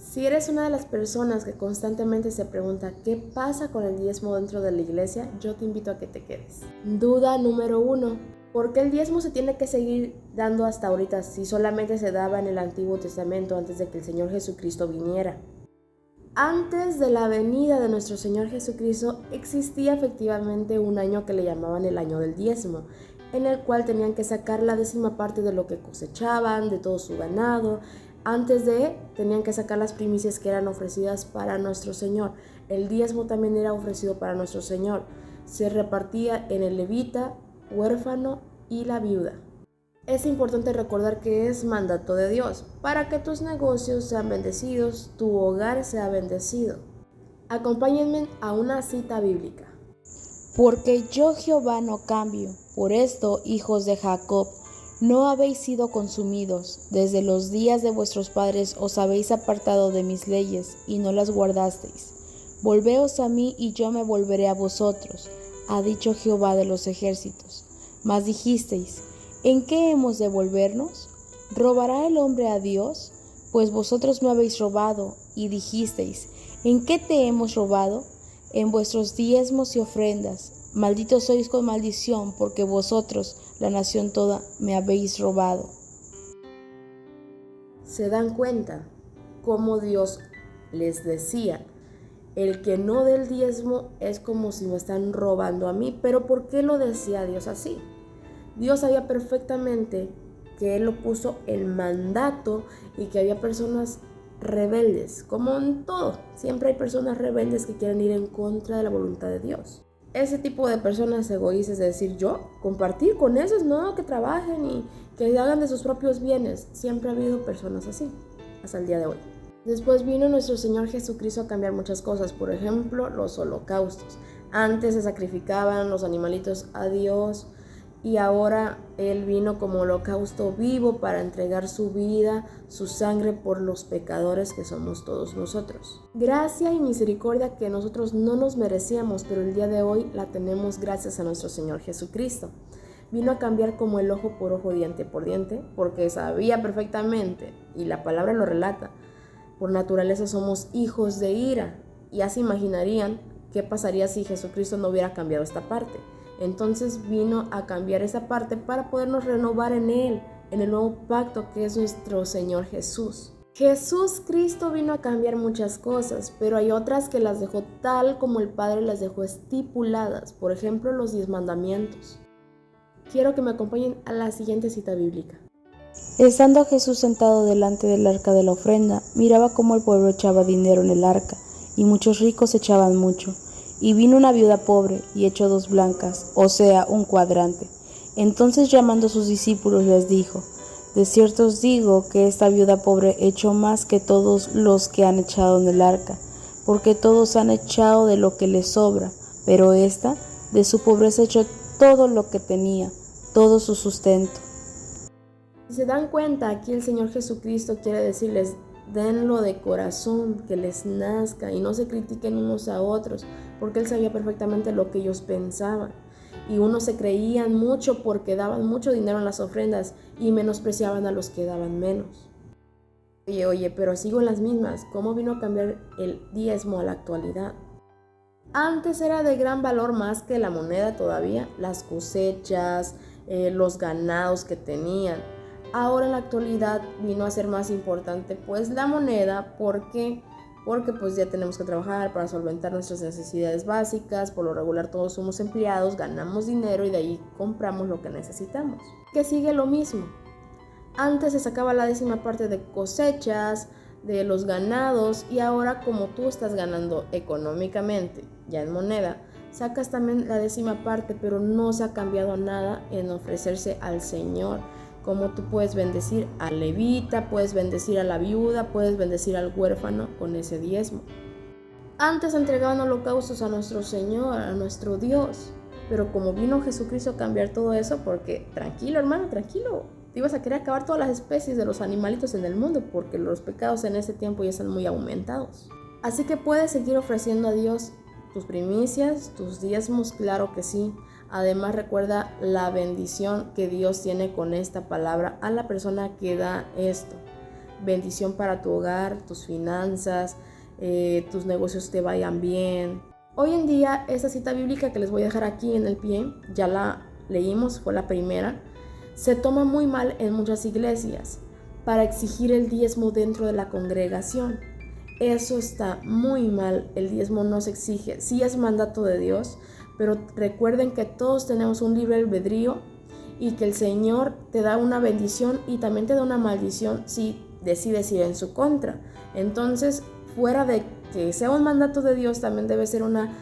Si eres una de las personas que constantemente se pregunta qué pasa con el diezmo dentro de la iglesia, yo te invito a que te quedes. Duda número 1. ¿Por qué el diezmo se tiene que seguir dando hasta ahorita si solamente se daba en el Antiguo Testamento antes de que el Señor Jesucristo viniera? Antes de la venida de nuestro Señor Jesucristo existía efectivamente un año que le llamaban el año del diezmo, en el cual tenían que sacar la 10ª parte de lo que cosechaban, de todo su ganado. Antes de, tenían que sacar las primicias que eran ofrecidas para nuestro Señor. El diezmo también era ofrecido para nuestro Señor. Se repartía en el levita, huérfano y la viuda. Es importante recordar que es mandato de Dios para que tus negocios sean bendecidos, tu hogar sea bendecido. Acompáñenme a una cita bíblica. Porque yo Jehová no cambio. Por esto, hijos de Jacob, no habéis sido consumidos. Desde los días de vuestros padres os habéis apartado de mis leyes y no las guardasteis. Volveos a mí y yo me volveré a vosotros, ha dicho Jehová de los ejércitos. Mas dijisteis, ¿en qué hemos de volvernos? ¿Robará el hombre a Dios? Pues vosotros me habéis robado. Y dijisteis, ¿en qué te hemos robado? En vuestros diezmos y ofrendas. Malditos sois con maldición, porque vosotros, la nación toda, me habéis robado. ¿Se dan cuenta cómo Dios les decía? El que no dé el diezmo es como si me están robando a mí. ¿Pero por qué lo decía Dios así? Dios sabía perfectamente que Él lo puso el mandato y que había personas rebeldes, como en todo. Siempre hay personas rebeldes que quieren ir en contra de la voluntad de Dios. Ese tipo de personas egoístas, de decir yo, compartir con esos, no, que trabajen y que hagan de sus propios bienes. Siempre ha habido personas así, hasta el día de hoy. Después vino nuestro Señor Jesucristo a cambiar muchas cosas, por ejemplo, los holocaustos. Antes se sacrificaban los animalitos a Dios y ahora Él vino como holocausto vivo para entregar su vida, su sangre por los pecadores que somos todos nosotros. Gracia y misericordia que nosotros no nos merecíamos, pero el día de hoy la tenemos gracias a nuestro Señor Jesucristo. Vino a cambiar como el ojo por ojo, diente por diente, porque sabía perfectamente, y la palabra lo relata, por naturaleza somos hijos de ira, y ya se imaginarían qué pasaría si Jesucristo no hubiera cambiado esta parte. Entonces vino a cambiar esa parte para podernos renovar en Él, en el nuevo pacto que es nuestro Señor Jesús. Jesús Cristo vino a cambiar muchas cosas, pero hay otras que las dejó tal como el Padre las dejó estipuladas, por ejemplo los 10 mandamientos. Quiero que me acompañen a la siguiente cita bíblica. Estando Jesús sentado delante del arca de la ofrenda, miraba cómo el pueblo echaba dinero en el arca, y muchos ricos echaban mucho. Y vino una viuda pobre, y echó 2 blancas, o sea, un cuadrante. Entonces llamando a sus discípulos les dijo, de cierto os digo que esta viuda pobre echó más que todos los que han echado en el arca, porque todos han echado de lo que les sobra, pero ésta de su pobreza echó todo lo que tenía, todo su sustento. Si se dan cuenta, aquí el Señor Jesucristo quiere decirles, denlo de corazón, que les nazca y no se critiquen unos a otros, porque Él sabía perfectamente lo que ellos pensaban. Y unos se creían mucho porque daban mucho dinero en las ofrendas y menospreciaban a los que daban menos. Oye, pero sigo en las mismas. ¿Cómo vino a cambiar el diezmo a la actualidad? Antes era de gran valor más que la moneda todavía, las cosechas, los ganados que tenían. Ahora en la actualidad vino a ser más importante pues la moneda. ¿Por qué? Porque pues ya tenemos que trabajar para solventar nuestras necesidades básicas. Por lo regular todos somos empleados, ganamos dinero y de ahí compramos lo que necesitamos. Que sigue lo mismo. Antes se sacaba la 10ª parte de cosechas, de los ganados, y ahora como tú estás ganando económicamente, ya en moneda, sacas también la 10ª parte, pero no se ha cambiado nada en ofrecerse al Señor. Como tú puedes bendecir al levita, puedes bendecir a la viuda, puedes bendecir al huérfano con ese diezmo. Antes entregaban holocaustos a nuestro Señor, a nuestro Dios, pero como vino Jesucristo a cambiar todo eso, porque tranquilo hermano, tranquilo, te ibas a querer acabar todas las especies de los animalitos en el mundo, porque los pecados en ese tiempo ya están muy aumentados. Así que puedes seguir ofreciendo a Dios tus primicias, tus diezmos, claro que sí. Además recuerda la bendición que Dios tiene con esta palabra a la persona que da esto. bendición para tu hogar, tus finanzas, tus negocios te vayan bien. Hoy en día, esta cita bíblica que les voy a dejar aquí en el pie, ya la leímos, fue la primera, se toma muy mal en muchas iglesias para exigir el diezmo dentro de la congregación. Eso está muy mal, el diezmo no se exige, sí es mandato de Dios, pero recuerden que todos tenemos un libre albedrío y que el Señor te da una bendición y también te da una maldición si decides ir en su contra. Entonces, fuera de que sea un mandato de Dios, también debe ser una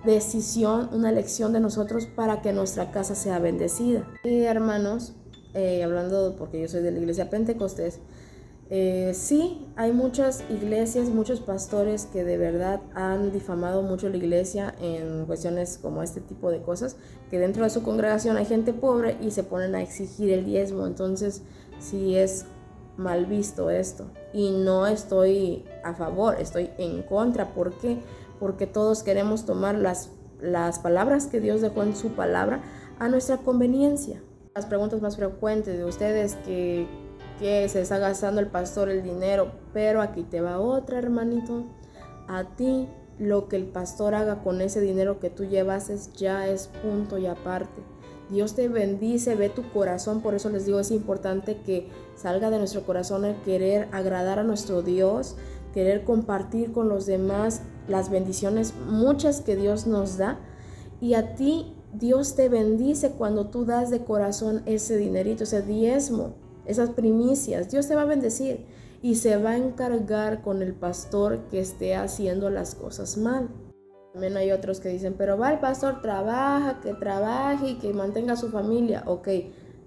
decisión, una elección de nosotros para que nuestra casa sea bendecida. Y hermanos, hablando porque yo soy de la iglesia Pentecostés, sí, hay muchas iglesias, muchos pastores que de verdad han difamado mucho la iglesia en cuestiones como este tipo de cosas, que dentro de su congregación hay gente pobre y se ponen a exigir el diezmo. Entonces sí es mal visto esto y no estoy a favor, estoy en contra. ¿Por qué? Porque todos queremos tomar las palabras que Dios dejó en su palabra a nuestra conveniencia. Las preguntas más frecuentes de ustedes que se está gastando el pastor el dinero, pero aquí te va otra, hermanito. A ti lo que el pastor haga con ese dinero que tú llevases ya es punto y aparte. Dios te bendice, ve tu corazón. Por eso les digo, es importante que salga de nuestro corazón el querer agradar a nuestro Dios, querer compartir con los demás las bendiciones muchas que Dios nos da. Y a ti Dios te bendice cuando tú das de corazón ese dinerito, ese diezmo, esas primicias. Dios te va a bendecir y se va a encargar con el pastor que esté haciendo las cosas mal. También hay otros que dicen, pero va el pastor, que trabaje y que mantenga a su familia. Ok,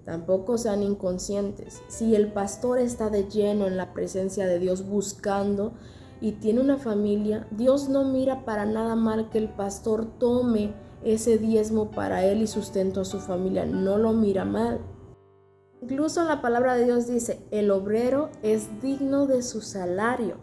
tampoco sean inconscientes. Si el pastor está de lleno en la presencia de Dios buscando y tiene una familia, Dios no mira para nada mal que el pastor tome ese diezmo para él y sustento a su familia. No lo mira mal. Incluso la palabra de Dios dice, el obrero es digno de su salario.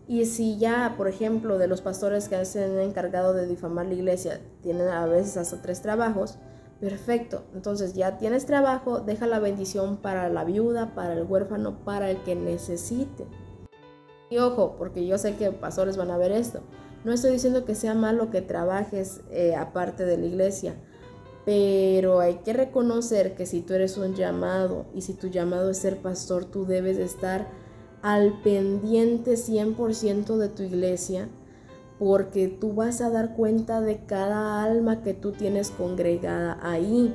Y si ya, por ejemplo, de los pastores que se han encargado de difamar la iglesia, tienen a veces hasta 3 trabajos, perfecto. Entonces ya tienes trabajo, deja la bendición para la viuda, para el huérfano, para el que necesite. Y ojo, porque yo sé que pastores van a ver esto. No estoy diciendo que sea malo que trabajes aparte de la iglesia, pero hay que reconocer que si tú eres un llamado y si tu llamado es ser pastor, tú debes de estar al pendiente 100% de tu iglesia, porque tú vas a dar cuenta de cada alma que tú tienes congregada ahí.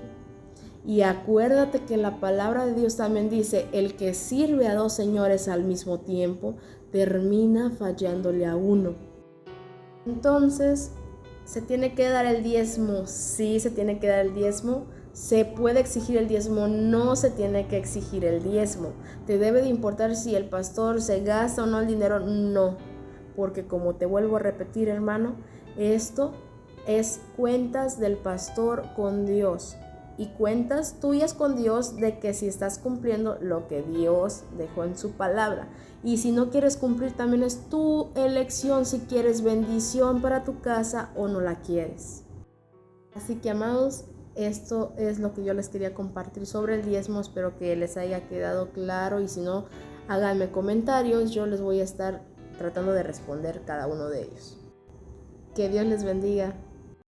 Y acuérdate que la palabra de Dios también dice, el que sirve a 2 señores al mismo tiempo, termina fallándole a uno. Entonces, ¿se tiene que dar el diezmo? Sí, se tiene que dar el diezmo. ¿Se puede exigir el diezmo? No se tiene que exigir el diezmo. ¿Te debe de importar si el pastor se gasta o no el dinero? No, porque como te vuelvo a repetir, hermano, esto es cuentas del pastor con Dios y cuentas tuyas con Dios de que si estás cumpliendo lo que Dios dejó en su palabra. Y si no quieres cumplir, también es tu elección si quieres bendición para tu casa o no la quieres. Así que, amados, esto es lo que yo les quería compartir sobre el diezmo. Espero que les haya quedado claro y si no, háganme comentarios. Yo les voy a estar tratando de responder cada uno de ellos. Que Dios les bendiga.